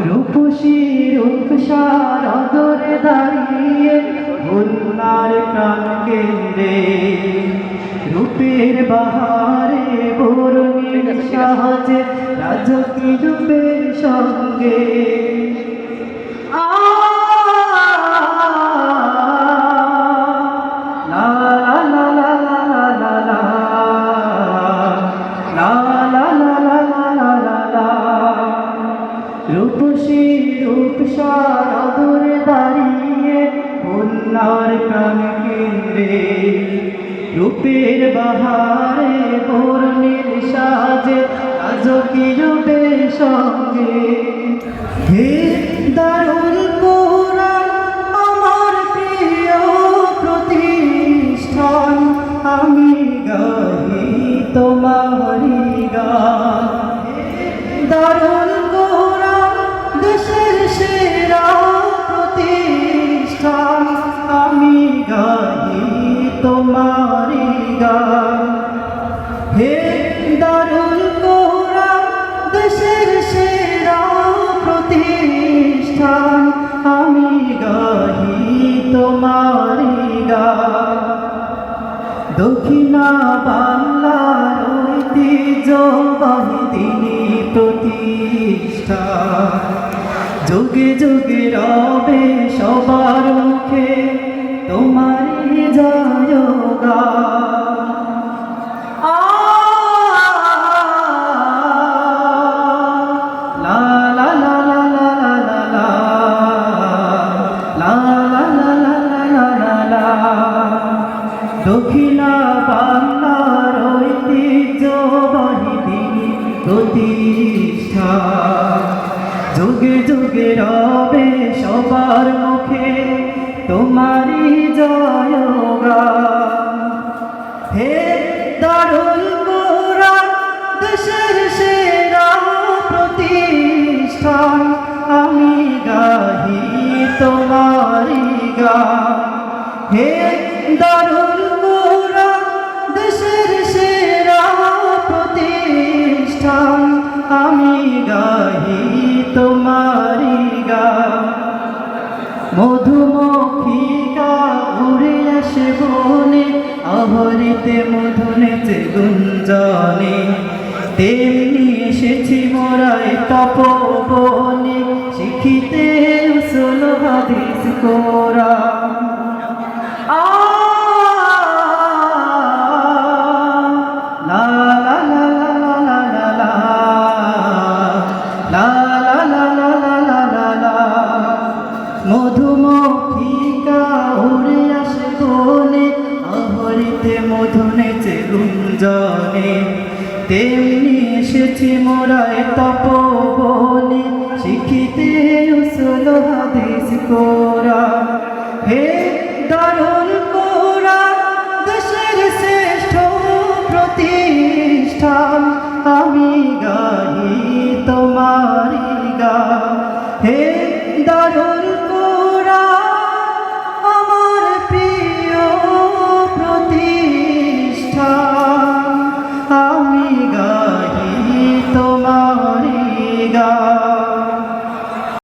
রূপসী রূপসার অদরে দাঁড়িয়ে খুলনার প্রাণ কেন্দ্রে রূপের বাহারে বরণীর সাহায্যে রাজকী রূপের সঙ্গে রূপসী রূপসার অদূরে দাঁড়িয়ে খুলনার প্রাণ কেন্দ্রে রূপের বাহারে বরণীর সাজে রাজকী রূপের সঙ্গে হে দারুল কোরআন আমার প্রিয় প্রতিষ্ঠান আমি গাহি তোমারি গান দারুল কোরআন দেশের সেরা প্রতিষ্ঠান আমি গাহি তোমারি গান হে দারুল কোরআন দেশের সেরা প্রতিষ্ঠান আমি গাহি তোমারি গান দক্ষিণা বাংলার ঐতিহ্যবাহী দিনী প্রতিষ্ঠা যুগে যুগে রবে সবার মুখে তোমারি জয়গান দক্ষিণা বাংলার ঐতিহ্যবাহী দিনী প্রতিষ্ঠা যুগে যুগে রবে সবার মুখে তোমারি জয়গান হে দারুল কোরআন দেশের সেরা প্রতিষ্ঠান আমি গাহি তোমারি গান হে দারুল কোরআন দেশের সেরা প্রতিষ্ঠান আমি গাহি তোমারি গান মধুমক্ষিকা উড়ে আসে বনে অহরিতে মধু নেচে গুঞ্জনে তেমনি এসেছি মোরাই তপবনে শিখিতে উসুল হাদিস কোরআন মধুমক্ষিকা উড়ে আসে বনে অহরিতে মধু নেচে গুঞ্জনে তেমনি এসেছি মোরাই তপবনে শিখিতে উসুল হাদিস কোরআন হে